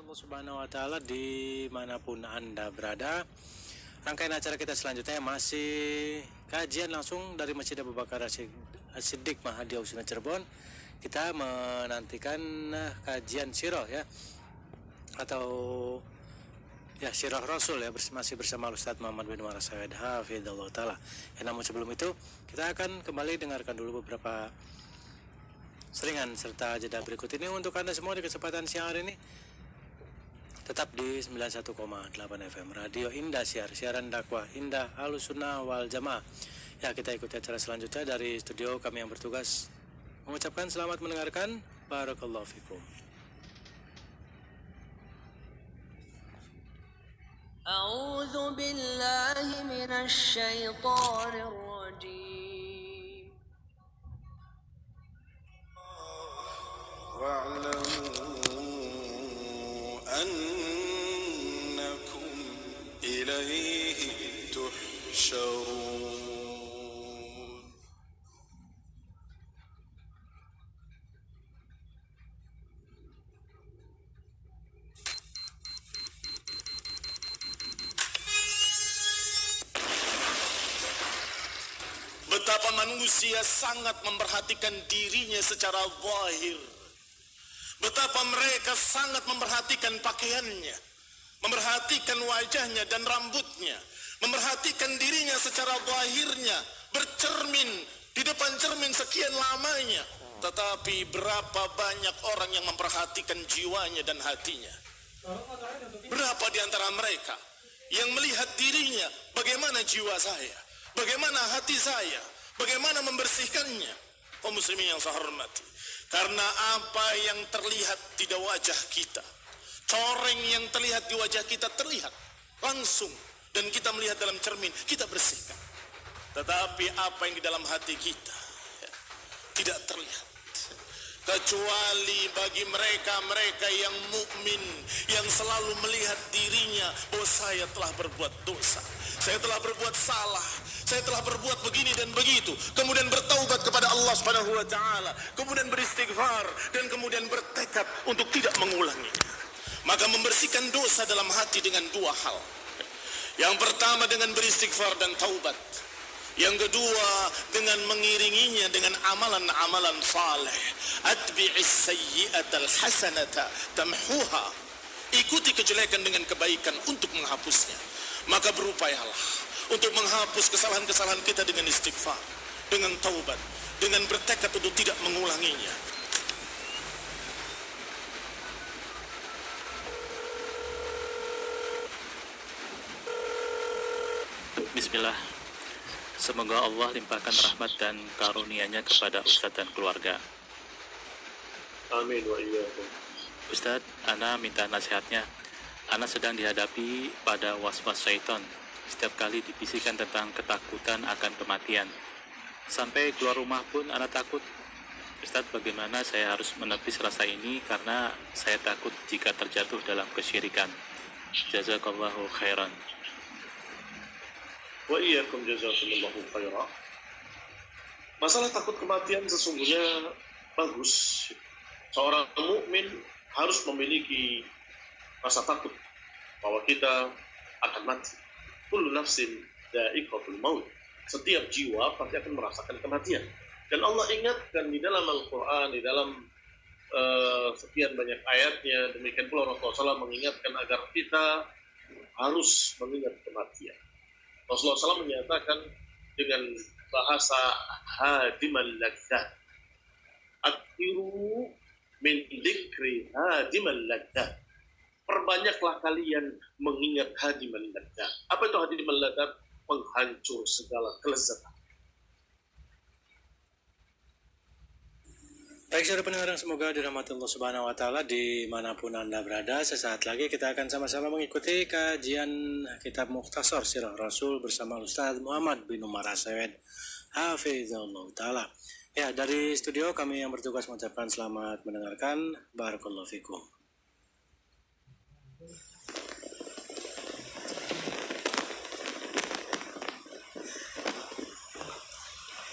Allah Subhanahu wa Ta'ala dimanapun Anda berada. Rangkaian acara kita selanjutnya masih kajian langsung dari Masjid Abu Bakar As-Siddiq Mahadi Ausuna Cirebon. Kita menantikan kajian sirah ya, atau ya sirah Rasul ya, masih bersama Ustaz Muhammad bin Umar As-Sawed hafizallahu taala. Ya, namun sebelum itu kita akan kembali dengarkan dulu beberapa seringan serta jeda berikut ini untuk Anda semua di kesempatan siang hari ini. Tetap di 91,8 FM Radio Indah siaran dakwah Indah Ahlussunnah wal Jamaah. Ya, kita ikuti acara selanjutnya dari studio kami yang bertugas mengucapkan selamat mendengarkan. Barakallahu fikum. A'udzu billahi minasy syaithanir rajim. Wa'lamu annakum ilaihi tuhsyarun. Betapa manusia sangat memperhatikan dirinya secara zahir. Betapa mereka sangat memperhatikan pakaiannya, memperhatikan wajahnya dan rambutnya, memperhatikan dirinya secara zahirnya, bercermin di depan cermin sekian lamanya. Tetapi berapa banyak orang yang memperhatikan jiwanya dan hatinya? Berapa di antara mereka yang melihat dirinya, bagaimana jiwa saya, bagaimana hati saya, bagaimana membersihkannya? Kaum muslimin yang saya hormati, karena apa yang terlihat di wajah kita, coreng yang terlihat di wajah kita terlihat langsung, dan kita melihat dalam cermin, kita bersihkan. Tetapi apa yang di dalam hati kita tidak terlihat, kecuali bagi mereka yang mukmin, yang selalu melihat dirinya bahwa saya telah berbuat dosa, saya telah berbuat salah, saya telah berbuat begini dan begitu, kemudian bertaubat kepada Allah Subhanahu wa taala, kemudian beristighfar dan kemudian bertekad untuk tidak mengulanginya. Maka membersihkan dosa dalam hati dengan dua hal. Yang pertama dengan beristighfar dan taubat. Yang kedua dengan mengiringinya dengan amalan-amalan saleh. Atbi'is sayyi'atal hasanata tamhuha. Ikuti kejelekan dengan kebaikan untuk menghapusnya. Maka berupayalah untuk menghapus kesalahan-kesalahan kita dengan istighfar, dengan taubat, dengan bertekad untuk tidak mengulanginya. Bismillah. Semoga Allah limpahkan rahmat dan karunia-Nya kepada Ustadz dan keluarga. Amin wa iyyakum. Ustadz, Ana minta nasihatnya. Ana sedang dihadapi pada waswas syaitan. Setiap kali dibisikkan tentang ketakutan akan kematian. Sampai keluar rumah pun Ana takut. Ustadz, bagaimana saya harus menepis rasa ini karena saya takut jika terjatuh dalam kesyirikan. Jazakallahu khairan. Wa iyyakum jazakumullahu khairan. Masalah takut kematian sesungguhnya bagus. Seorang mukmin harus memiliki rasa takut bahwa kita akan mati. Kullu nafsin dha'iqatul maut. Setiap jiwa pasti akan merasakan kematian. Dan Allah ingatkan di dalam Al-Quran, di dalam sekian banyak ayatnya. Demikian pula Rasulullah SAW mengingatkan agar kita harus mengingat kematian. Rasulullah SAW menyatakan dengan bahasa hadimal ladzat, akhiru min dzikri hadimal ladzat. Perbanyaklah kalian mengingat hadimal ladzat. Apa itu hadimal ladzat? Penghancur segala kelezatan. Baik, saudara pendengar, semoga dirahmati Allah Subhanahu wa Ta'ala dimanapun Anda berada. Sesaat lagi kita akan sama-sama mengikuti kajian kitab Mukhtasar Sirah Rasul bersama Ustaz Muhammad bin Umar As-Sawed hafizallahu taala. Ya, dari studio kami yang bertugas mengucapkan selamat mendengarkan. Barakallahu fikum.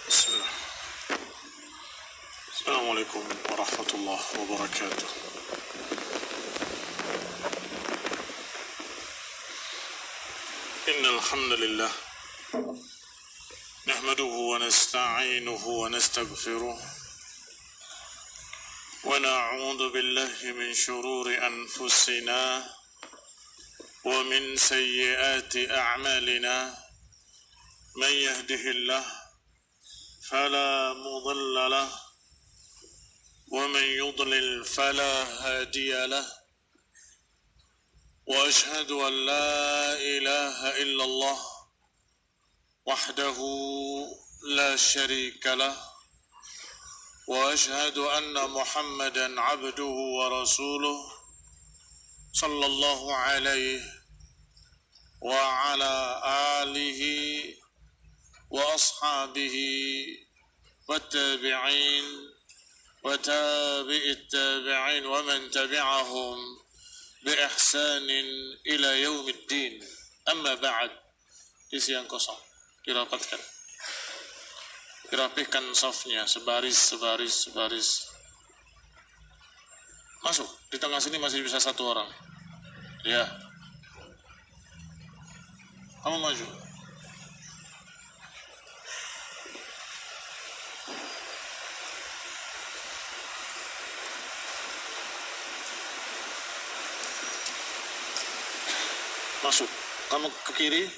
Bismillah. Assalamualaikum warahmatullahi wabarakatuh. إن الحمد لله نحمده ونستعينه ونستغفره ونعوذ بالله من شرور أنفسنا ومن سيئات أعمالنا من يهده الله فلا مضل له ومن يضلل فلا هادي له وأشهد أن لا إله إلا الله وحده لا شريك له وأشهد أن محمدا عبده ورسوله صلى الله عليه وعلى آله وأصحابه والتابعين وتابع التابعين ومن تبعهم بإحسان إلى يوم الدين. أما بعد, isi yang kosong dirapatkan, dirapihkan safnya sebaris. Masuk di tengah sini masih bisa satu orang. Ya, kamu maju. Masuk. Kamu ke kiri,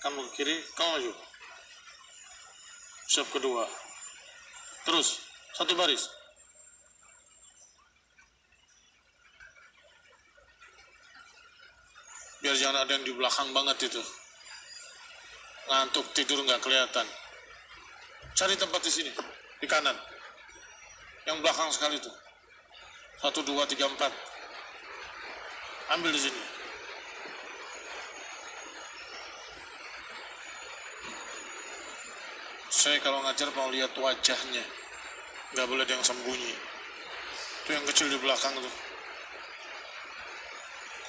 kamu maju. Siap kedua. Terus, satu baris. Biar jangan ada yang di belakang banget itu. Ngantuk, tidur nggak kelihatan. Cari tempat di sini, di kanan. Yang belakang sekali itu. 1, 2, 3, 4. Ambil di sini. Saya kalau ngajar mau lihat wajahnya, nggak boleh ada yang sembunyi. Itu yang kecil di belakang tuh.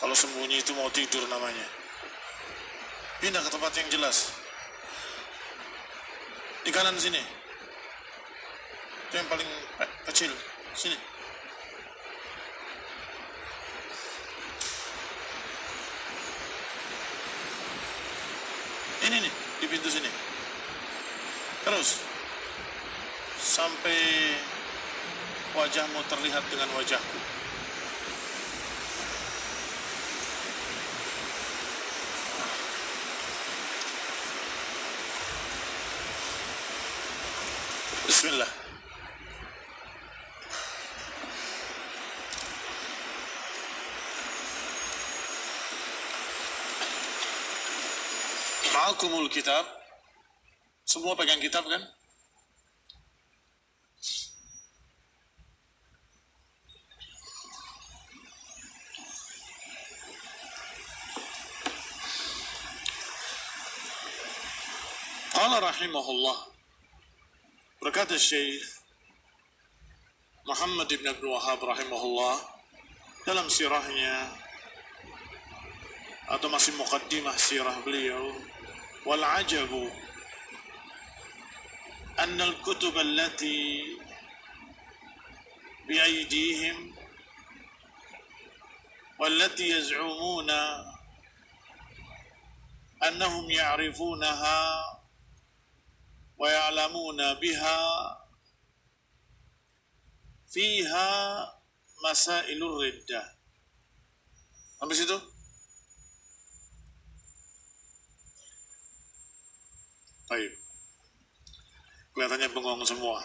Kalau sembunyi itu mau tidur namanya. Pindah ke tempat yang jelas. Di kanan sini. Itu yang paling kecil. Sini. Ini nih, di pintu sini. Terus sampai wajahmu terlihat dengan wajahku. Bismillah. Ma'akumul kitab. Semua pegang kitab kan? Qala rahimahullah, berkata Syekh Muhammad ibn Abdul Wahhab rahimahullah dalam sirahnya atau masih muqaddimah sirah beliau, wal ajabu أن الكتب التي بأيديهم والتي يزعمون أنهم يعرفونها ويعلمون بها فيها مسائل الردة. Habis itu? Baik. Kelihatannya bengong semua.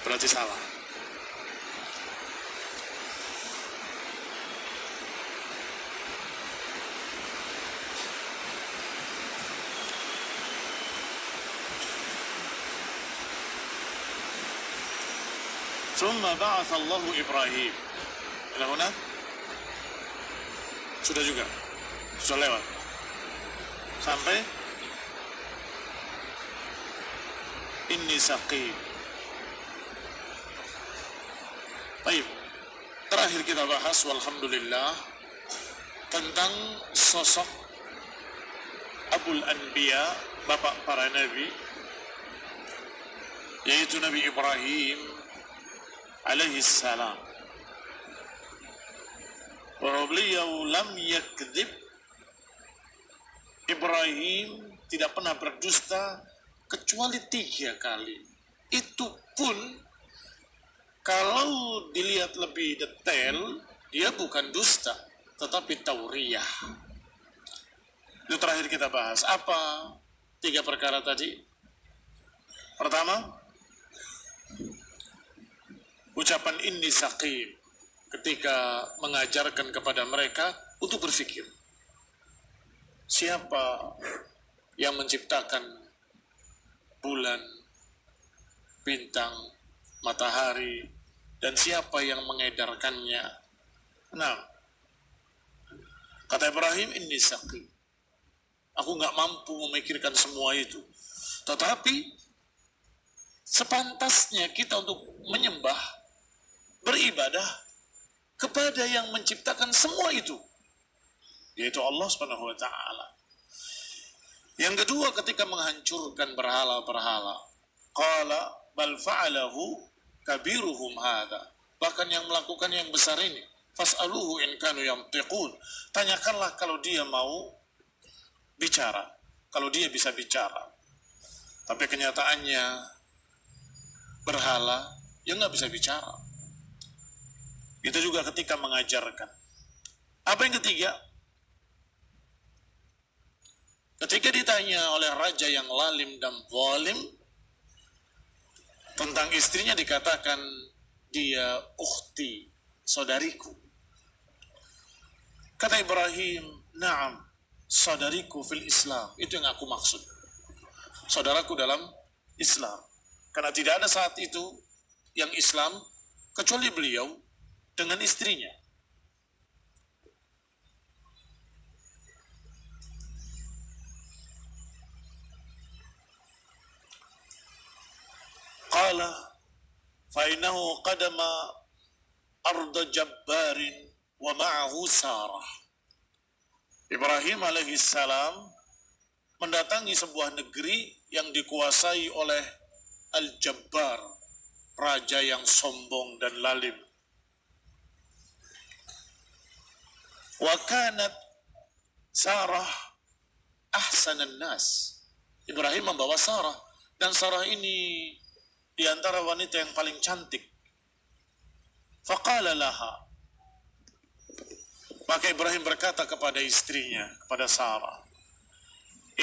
Berarti salah. ثم بعث الله إبراهيم. إلى هنا? Sudah juga. Sudah lewat. Sampai Inni saqim. Baik. Terakhir kita bahas walhamdulillah tentang sosok Abul Anbiya, bapak para nabi, yaitu Nabi Ibrahim alaihi salam. Bahwa beliau lam yakdzib Ibrahim tidak pernah berdusta kecuali 3 kali. Itu pun kalau dilihat lebih detail, dia bukan dusta, tetapi tauriyah. Itu terakhir kita bahas. Apa 3 perkara tadi? Pertama, ucapan inni saqim ketika mengajarkan kepada mereka untuk berpikir. Siapa yang menciptakan bulan, bintang, matahari, dan siapa yang mengedarkannya? Nah, kata Ibrahim, inni saqim. Aku nggak mampu memikirkan semua itu. Tetapi sepantasnya kita untuk menyembah, beribadah kepada yang menciptakan semua itu, yaitu Allah Subhanahu wa taala. Yang kedua, ketika menghancurkan berhala-berhala, qala bal fa'alahu kabiruhum hadza. Bahkan yang melakukan yang besar ini, fas'aluhu in kanu yantiqun. Tanyakanlah kalau dia mau bicara, kalau dia bisa bicara. Tapi kenyataannya berhala yang nggak bisa bicara. Itu juga ketika mengajarkan. Apa yang ketiga? Ketika ditanya oleh raja yang lalim dan zalim tentang istrinya, dikatakan dia ukhti, saudariku. Kata Ibrahim, na'am, saudariku fil Islam. Itu yang aku maksud. Saudaraku dalam Islam. Karena tidak ada saat itu yang Islam kecuali beliau dengan istrinya. Qala fainahu qadama arda jabbarin wa ma'ahu Sarah. Ibrahim alaihi salam mendatangi sebuah negeri yang dikuasai oleh Al-Jabbar, raja yang sombong dan lalim. Wa kanat Sarah ahsanan nas. Ibrahim membawa Sarah, dan Sarah ini di antara wanita yang paling cantik. Faqala laha, maka Ibrahim berkata kepada istrinya, kepada Sarah,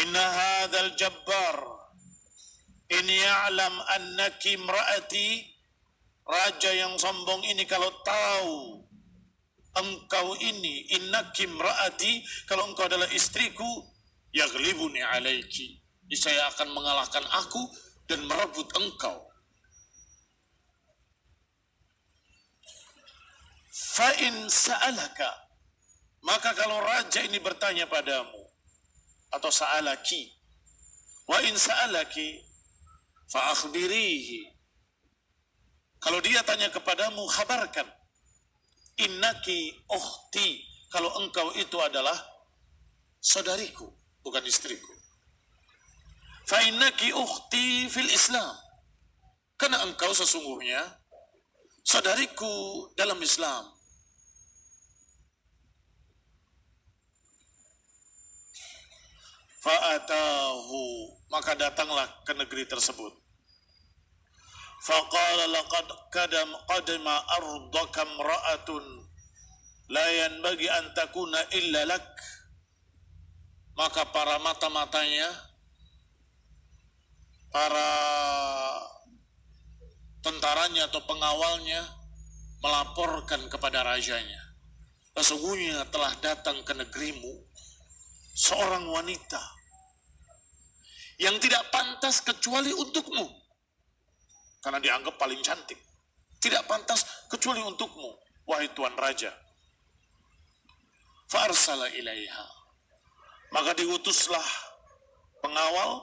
inna hadzal jabbar in ya'lam annaki imra'ati. Raja yang sombong ini kalau tahu engkau ini, innaki imra'ati, kalau engkau adalah istriku, yaghlibuni alaiki, saya akan mengalahkan aku dan merebut engkau. Fa in sa'alaka, maka kalau raja ini bertanya padamu, atau sa'alaki, wa in sa'alaki fa akhbirihi, kalau dia tanya kepadamu, khabarkan. Innaki ukhti, kalau engkau itu adalah saudariku, bukan istriku. Fa innaki ukhti fil Islam, karena engkau sesungguhnya saudariku dalam Islam. Fa'atahu, maka datanglah ke negeri tersebut. Faqala laqad qadama ardaka imra'atun la yanbaghi an takuna illa lak. Maka para mata-matanya, para tentaranya atau pengawalnya melaporkan kepada rajanya, sesungguhnya telah datang ke negerimu seorang wanita yang tidak pantas kecuali untukmu, karena dianggap paling cantik. Tidak pantas kecuali untukmu, wahai Tuan Raja. Fa'arsala ilaiha, maka diutuslah pengawal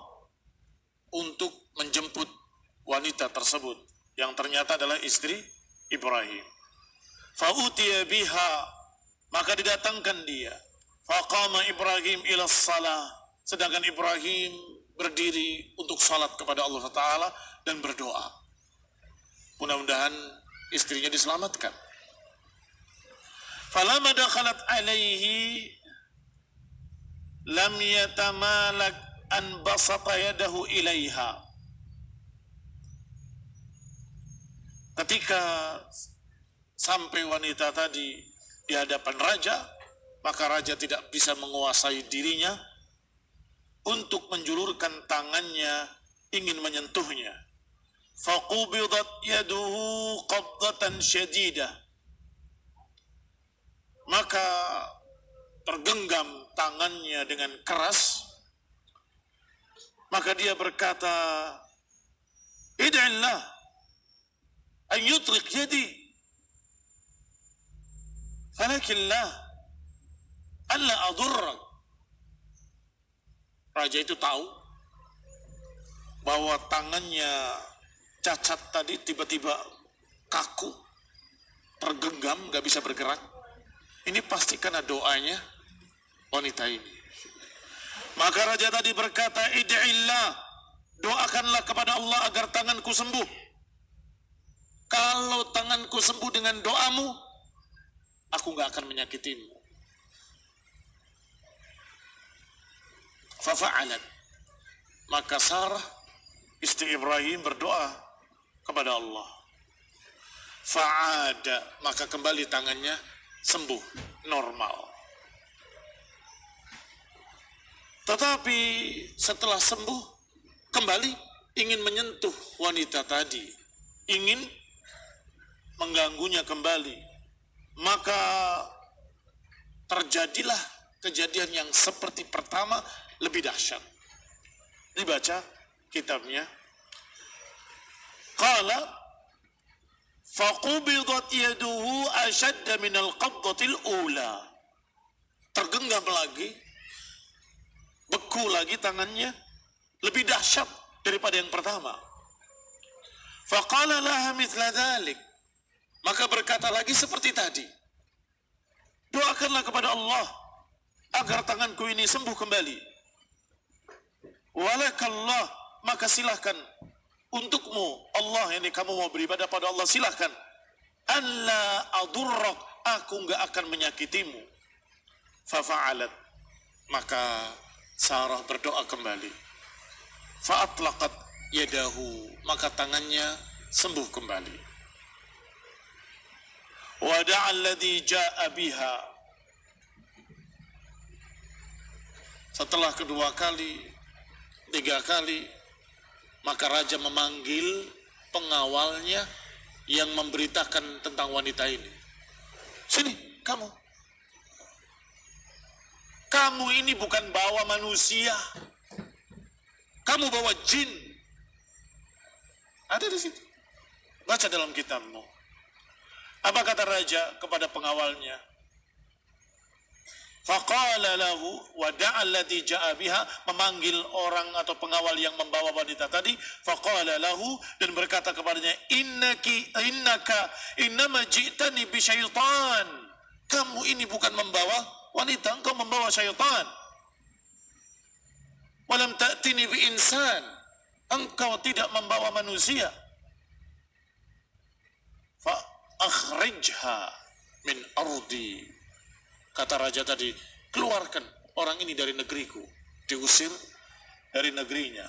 untuk menjemput wanita tersebut, yang ternyata adalah istri Ibrahim. Fa'utiya biha, maka didatangkan dia. Faqama Ibrahim ila salah, sedangkan Ibrahim berdiri untuk salat kepada Allah Ta'ala dan berdoa. Mudah-mudahan istrinya diselamatkan. Falamma dakhalat alaihi lam yatamalak an basata yadahu ilaiha. Ketika sampai wanita tadi di hadapan raja, maka raja tidak bisa menguasai dirinya untuk menjulurkan tangannya ingin menyentuhnya. Faqubidat yaduhu qabdatan syadidah. Maka tergenggam tangannya dengan keras. Maka dia berkata, "Id'illah an yutrik yadi, falakinlah alla adurrak." Raja itu tahu bahwa tangannya cacat tadi tiba-tiba kaku, tergenggam, gak bisa bergerak. Ini pasti karena doanya wanita ini. Maka raja tadi berkata, "Id'illah, doakanlah kepada Allah agar tanganku sembuh. Kalau tanganku sembuh dengan doamu, aku gak akan menyakitimu." Fafa'alat. Maka Sarah, istri Ibrahim, berdoa kepada Allah. Fa'ada, maka kembali tangannya sembuh, normal. Tetapi setelah sembuh, kembali ingin menyentuh wanita tadi, ingin mengganggunya kembali. Maka terjadilah kejadian yang seperti pertama, lebih dahsyat. Dibaca kitabnya. Qala faqubidat yaduhu ashadda minal qabdatil ula. Tergenggam lagi, beku lagi tangannya, lebih dahsyat daripada yang pertama. Faqala laha mithla dhalik. Maka berkata lagi seperti tadi, doakanlah kepada Allah agar tanganku ini sembuh kembali. Walakallah, maka silahkan untukmu Allah, ini kamu mau beribadah pada Allah, silahkan. Alla adurrak, aku enggak akan menyakitimu. Fafa'alat, maka Sarah berdoa kembali. Fa'atlaqat yadahu, maka tangannya sembuh kembali. Wada'a alladhi ja'a biha. Setelah kedua kali, tiga kali, maka raja memanggil pengawalnya yang memberitakan tentang wanita ini. Sini, kamu. Kamu ini bukan bawa manusia. Kamu bawa jin. Ada di situ. Baca dalam kitabmu. Apa kata raja kepada pengawalnya? Faqala lahu wada'a alladhi ja'a biha, memanggil orang atau pengawal yang membawa wanita tadi. Faqala lahu, dan berkata kepadanya, innama ji'tani bi syaitan. Kamu ini bukan membawa wanita, engkau membawa syaitan. Walam ta'tini bi insan, engkau tidak membawa manusia. Fa akhrijha min ardi. Kata raja tadi, keluarkan orang ini dari negeriku. Diusir dari negerinya.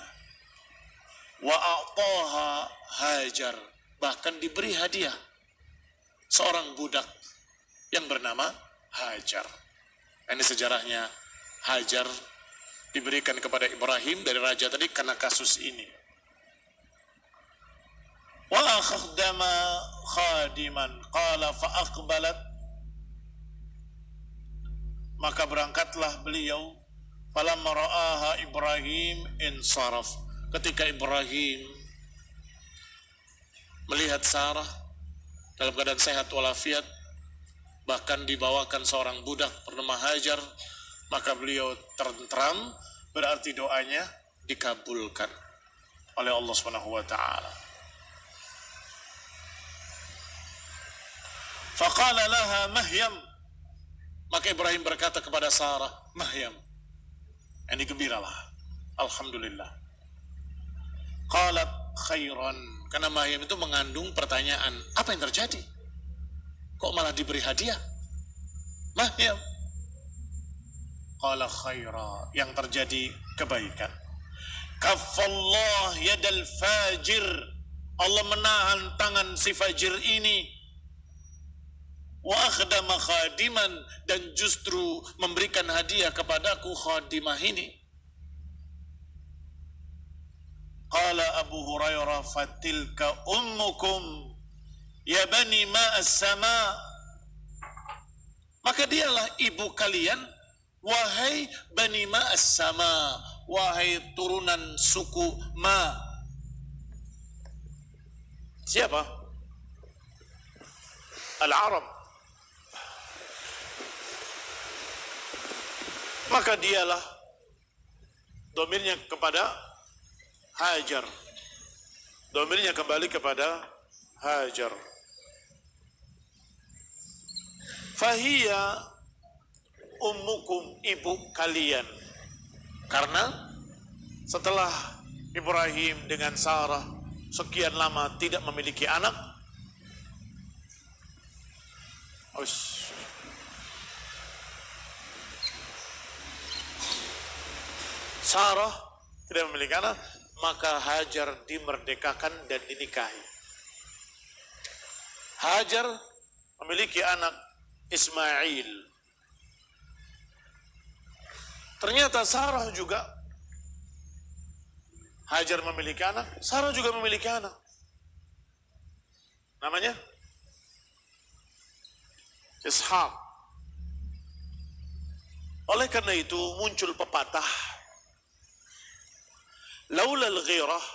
Wa a'taha Hajar, bahkan diberi hadiah seorang budak yang bernama Hajar. Ini sejarahnya. Hajar diberikan kepada Ibrahim dari raja tadi karena kasus ini. Wa akhdama khadiman qala fa aqbalat, maka berangkatlah beliau. Falamma ra'aha Ibrahim insaraf. Ketika Ibrahim melihat Sarah dalam keadaan sehat walafiat, bahkan dibawakan seorang budak bernama Hajar, maka beliau tentram, berarti doanya dikabulkan oleh Allah Subhanahu wa taala. Faqala laha Mahyam, maka Ibrahim berkata kepada Sarah, Mahyam, ini gembiralah, alhamdulillah. Qalat khairan, karena Mahyam itu mengandung pertanyaan, apa yang terjadi? Kok malah diberi hadiah? Mahyam. qala khaira, yang terjadi kebaikan. Kaffallah yadal fajir, Allah menahan tangan si fajir ini. Wa akhdama khadiman, dan justru memberikan hadiah kepadaku khadimah ini. Qala Abu Hurairah, fatilka ummukum ya bani ma'as sama, maka dialah ibu kalian, wahai bani ma'as sama, wahai turunan suku Ma. Siapa? Al-Arab. Maka dialah, domirnya kepada Hajar, domirnya kembali kepada Hajar. Fahiyya ummukum, ibu kalian. Karena setelah Ibrahim dengan Sarah sekian lama tidak memiliki anak, Sarah tidak memiliki anak, maka Hajar dimerdekakan dan dinikahi. Hajar memiliki anak Ismail. Ternyata Sarah juga, Hajar memiliki anak, Sarah juga memiliki anak. Namanya Ishaq. Oleh karena itu muncul pepatah, laulal ghirah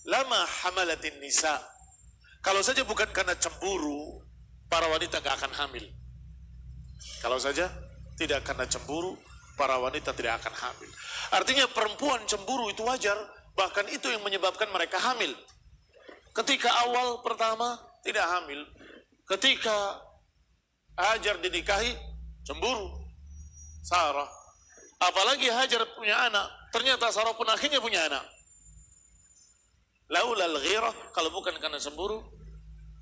lama hamalatin nisa. Kalau saja bukan karena cemburu, para wanita gak akan hamil. Kalau saja tidak karena cemburu, para wanita tidak akan hamil. Artinya perempuan cemburu itu wajar, bahkan itu yang menyebabkan mereka hamil. Ketika awal pertama tidak hamil, ketika Hajar dinikahi, cemburu Sarah. Apalagi Hajar punya anak, ternyata Sarah pun akhirnya punya anak. Laulal ghirah, kalau bukan karena cemburu,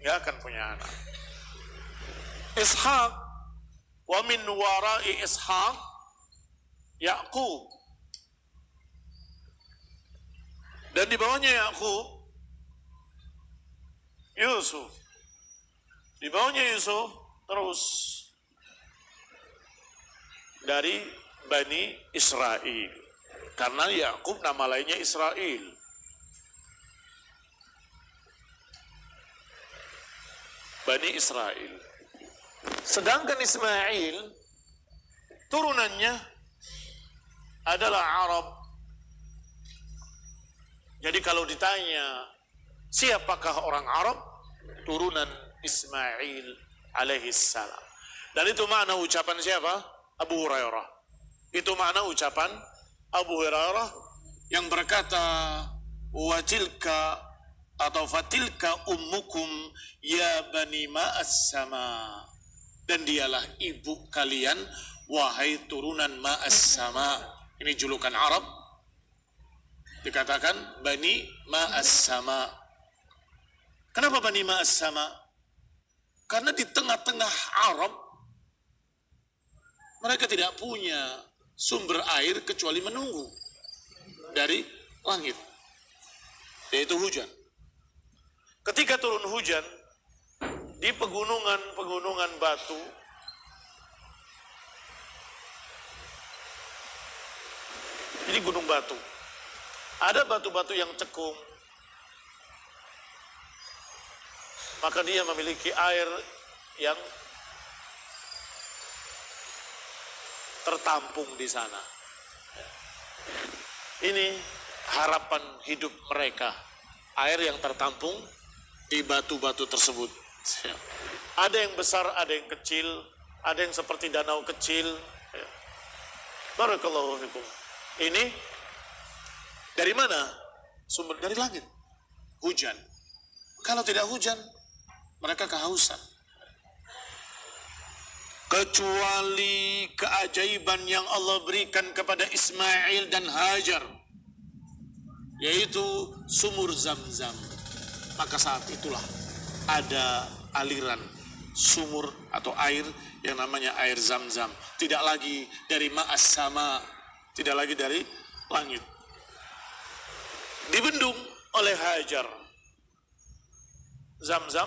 nggak akan punya anak. Ishaq, wa min warai Ishaq Ya'qub, dan di bawahnya Ya'qub Yusuf, di bawahnya Yusuf terus dari Bani Israel, karena Ya'qub nama lainnya Israel. Bani Israel. Sedangkan Ismail turunannya adalah Arab. Jadi kalau ditanya siapakah orang Arab, turunan Ismail alaihissalam. Dan itu makna ucapan siapa? Abu Hurairah. Itu makna ucapan Abu Hurairah yang berkata, watilka atau fatilka ummukum ya bani ma'as sama, dan dialah ibu kalian wahai turunan ma'as sama. Ini julukan Arab, dikatakan bani ma'as sama. Kenapa bani ma'as sama? Karena di tengah-tengah Arab mereka tidak punya sumber air kecuali menunggu dari langit, yaitu hujan. Ketika turun hujan di pegunungan batu, ini gunung batu, ada batu-batu yang cekung, maka dia memiliki air yang tertampung di sana. Ini harapan hidup mereka, air yang tertampung di batu-batu tersebut. Ada yang besar, ada yang kecil, ada yang seperti danau kecil. Barakallahu fikum. Ini dari mana? Sumber dari langit. Hujan. Kalau tidak hujan, mereka kehausan. Kecuali keajaiban yang Allah berikan kepada Ismail dan Hajar, yaitu sumur Zam-Zam. Maka saat itulah ada aliran sumur atau air yang namanya air Zam-Zam. tidak lagi dari ma'as sama, tidak lagi dari langit. Dibendung oleh Hajar. Zam-zam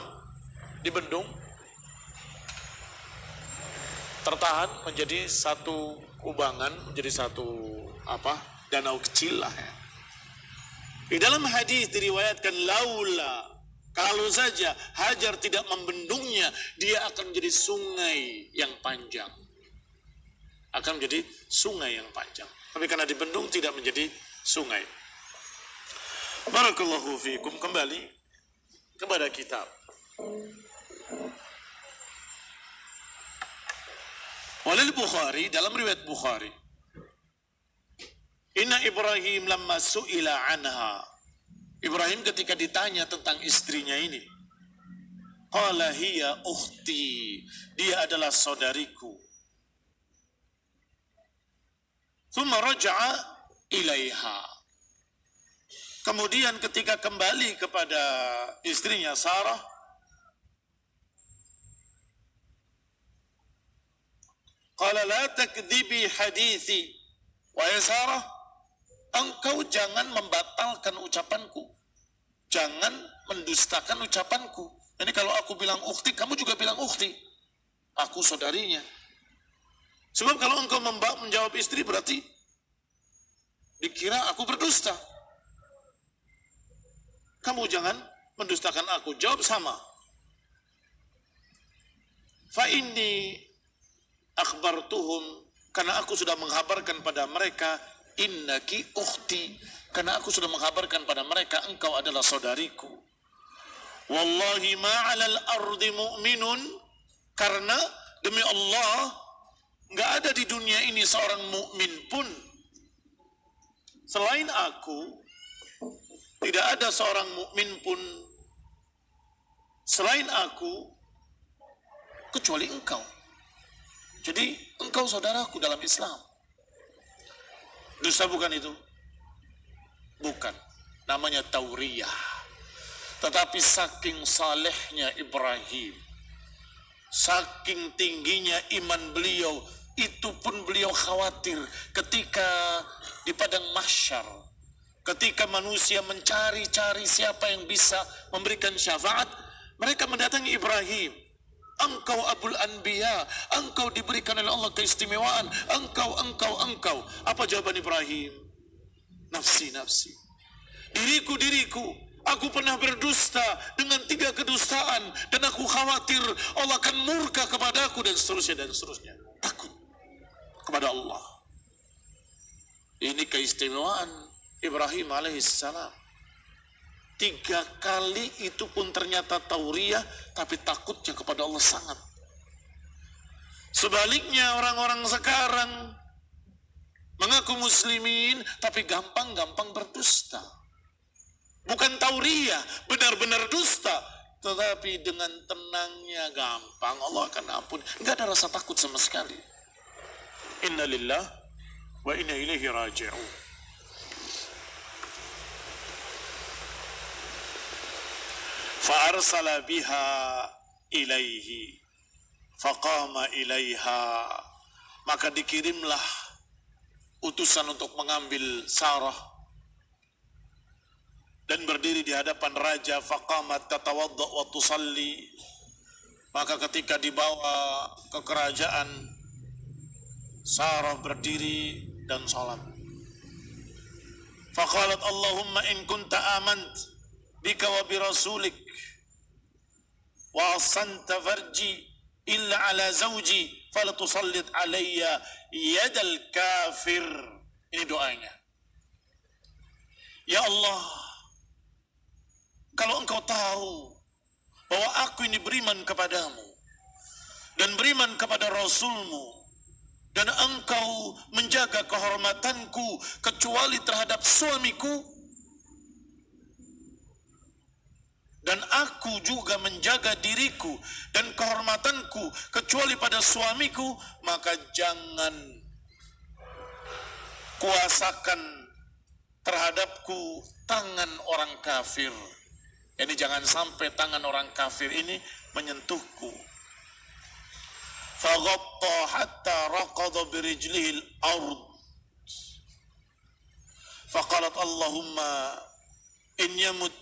dibendung, tertahan menjadi satu kubangan, menjadi satu danau kecil lah ya. Di dalam hadis diriwayatkan laula, kalau saja Hajar tidak membendungnya, dia akan menjadi sungai yang panjang. Akan menjadi sungai yang panjang. Tapi karena dibendung tidak menjadi sungai. Barakallahu fiikum. Kembali kepada kitab. Walil Bukhari, dalam riwayat Bukhari, inna Ibrahim lamma su'ila anha. Ibrahim ketika ditanya tentang istrinya ini, qala hiya ukhti, dia adalah saudariku. Thumma raja'a ilaiha. Kemudian ketika kembali kepada istrinya Sarah, qala la takdzibi hadithi. Wahai Sarah, engkau jangan membatalkan ucapanku. Jangan mendustakan ucapanku. Jadi kalau aku bilang ukhti, kamu juga bilang ukhti. Aku saudarinya. Sebab kalau engkau menjawab istri berarti dikira aku berdusta. Kamu jangan mendustakan aku. Jawab sama. Fa inni akhbartuhum, karena aku sudah menghabarkan pada mereka, innaki ukhti, karena aku sudah menghabarkan pada mereka engkau adalah saudariku. Wallahi ma 'alal ardi mu'minun, karena demi Allah enggak ada di dunia ini seorang mukmin pun selain aku. Tidak ada seorang mukmin pun selain aku kecuali engkau. Jadi engkau saudaraku dalam Islam. Dusta bukan itu? Bukan. Namanya tauriyah. Tetapi saking salehnya Ibrahim, saking tingginya iman beliau, itu pun beliau khawatir ketika di padang mahsyar, ketika manusia mencari-cari siapa yang bisa memberikan syafaat, mereka mendatangi Ibrahim. Engkau Abul Anbiya, engkau diberikan oleh Allah keistimewaan, engkau. Apa jawaban Ibrahim? Nafsi, nafsi. Diriku, aku pernah berdusta dengan 3 kedustaan, dan aku khawatir Allah akan murka kepadaku, dan seterusnya. Takut kepada Allah. Ini keistimewaan Ibrahim alaihissalam. 3 kali itu pun ternyata tauriyah, tapi takutnya kepada Allah sangat. Sebaliknya orang-orang sekarang mengaku muslimin, tapi gampang-gampang berdusta. Bukan tauriyah, benar-benar dusta, tetapi dengan tenangnya gampang, Allah akan ampun. Enggak ada rasa takut sama sekali. Inna lillah wa inna ilaihi raji'un. Fa'arsala biha ilaihi faqama ilaiha, maka dikirimlah utusan untuk mengambil Sarah dan berdiri di hadapan raja. Faqamat tatawadda wa tusalli, maka ketika dibawa ke kerajaan, Sarah berdiri dan salat. Faqalat Allahumma in kunta amant bika wa birasulik wa asanta farji illa ala zawji fala tusallit alayya yadal kafir. Ini doanya. Ya Allah, kalau engkau tahu bahwa aku ini beriman kepadamu dan beriman kepada Rasulmu, dan engkau menjaga kehormatanku kecuali terhadap suamiku, dan aku juga menjaga diriku dan kehormatanku kecuali pada suamiku, maka jangan kuasakan terhadapku tangan orang kafir. Jadi jangan sampai tangan orang kafir ini menyentuhku. فغطى حتى ركض برجله الأرض فقالت اللهم إن يمت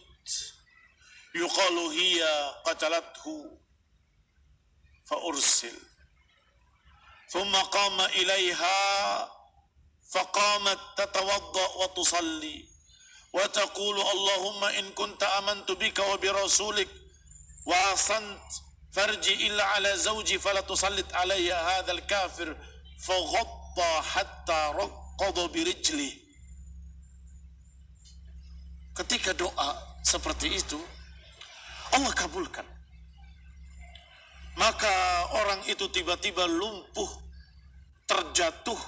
يقال هي قتلته فأرسل ثم قام إليها فقامت تتوضأ وتصلي وتقول اللهم إن كنت آمنت بك وبرسولك وأحسنت فرجي إلا على زوجي فلا تسلط علي هذا الكافر فغطى حتى ركض برجله. Ketika doa seperti itu Allah kabulkan, maka orang itu tiba-tiba lumpuh, terjatuh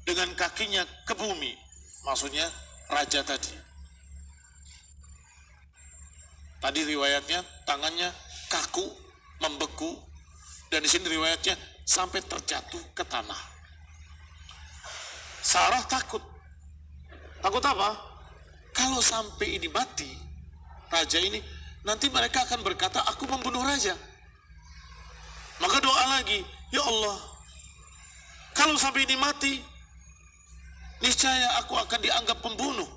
dengan kakinya ke bumi, maksudnya raja tadi. Tadi riwayatnya tangannya kaku, membeku, dan di sini riwayatnya sampai terjatuh ke tanah. Sarah takut. Takut apa? Kalau sampai ini mati, raja ini, nanti mereka akan berkata, aku membunuh raja. Maka doa lagi, ya Allah, kalau sampai ini mati, niscaya aku akan dianggap pembunuh.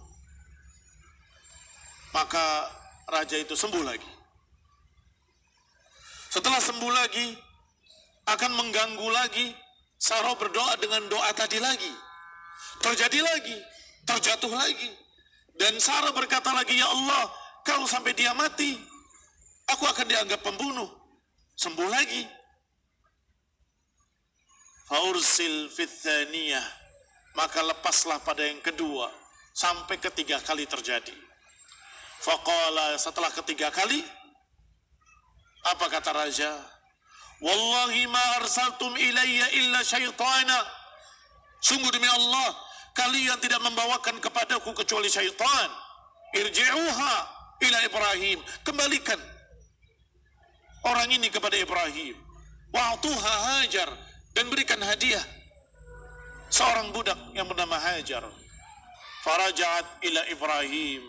Maka raja itu sembuh lagi. Setelah sembuh lagi, akan mengganggu lagi, Sarah berdoa dengan doa tadi lagi. Terjadi lagi, terjatuh lagi. Dan Sarah berkata lagi, ya Allah, kalau sampai dia mati, aku akan dianggap pembunuh. Sembuh lagi. Faursil fithaniyah, maka lepaslah pada yang kedua, sampai ketiga kali terjadi. Faqala, setelah ketiga kali, apa kata raja? Wallahi ma arsaltum ilayya illa syaitana. Sungguh demi Allah, kalian tidak membawakan kepadaku kecuali syaitan. Irji'uha ila Ibrahim, kembalikan orang ini kepada Ibrahim. Wa'tuha Hajar, dan berikan hadiah seorang budak yang bernama Hajar. Faraja'at ila Ibrahim,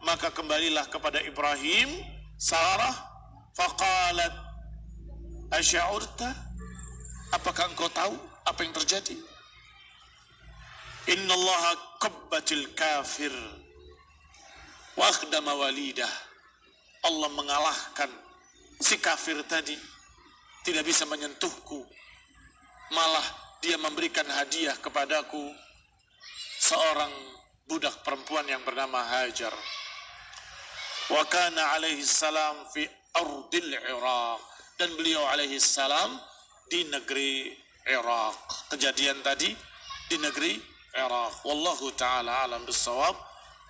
maka kembalilah kepada Ibrahim Sarah. Faqalat asy'urta, apakah engkau tahu apa yang terjadi? Innallaha qabbatil kafir wa akhdama walidah. Allah mengalahkan si kafir tadi, tidak bisa menyentuhku, malah dia memberikan hadiah kepadaku seorang budak perempuan yang bernama Hajar. Wa kana alaihi salam fi ardil Iraq, dan beliau alaihi salam di negeri Irak. Kejadian tadi di negeri Iraq. Wallahu ta'ala alam bissawab.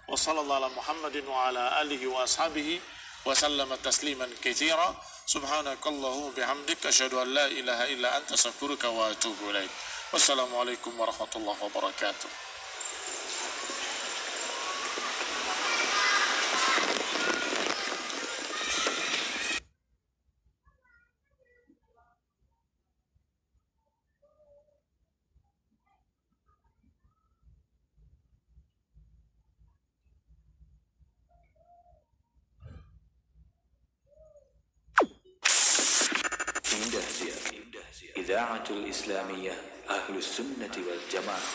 Wa sallallahu ala Muhammadin wa ala alihi wa ashabihi wa sallama tasliman katsira. Subhanakallahumma bihamdika asyhadu an la ilaha illa anta astaghfiruka wa atubu ilaik. Wassalamualaikum warahmatullahi wabarakatuh. إذاعة الإسلامية أهل السنة والجماعة.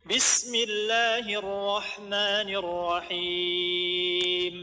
بسم الله الرحمن الرحيم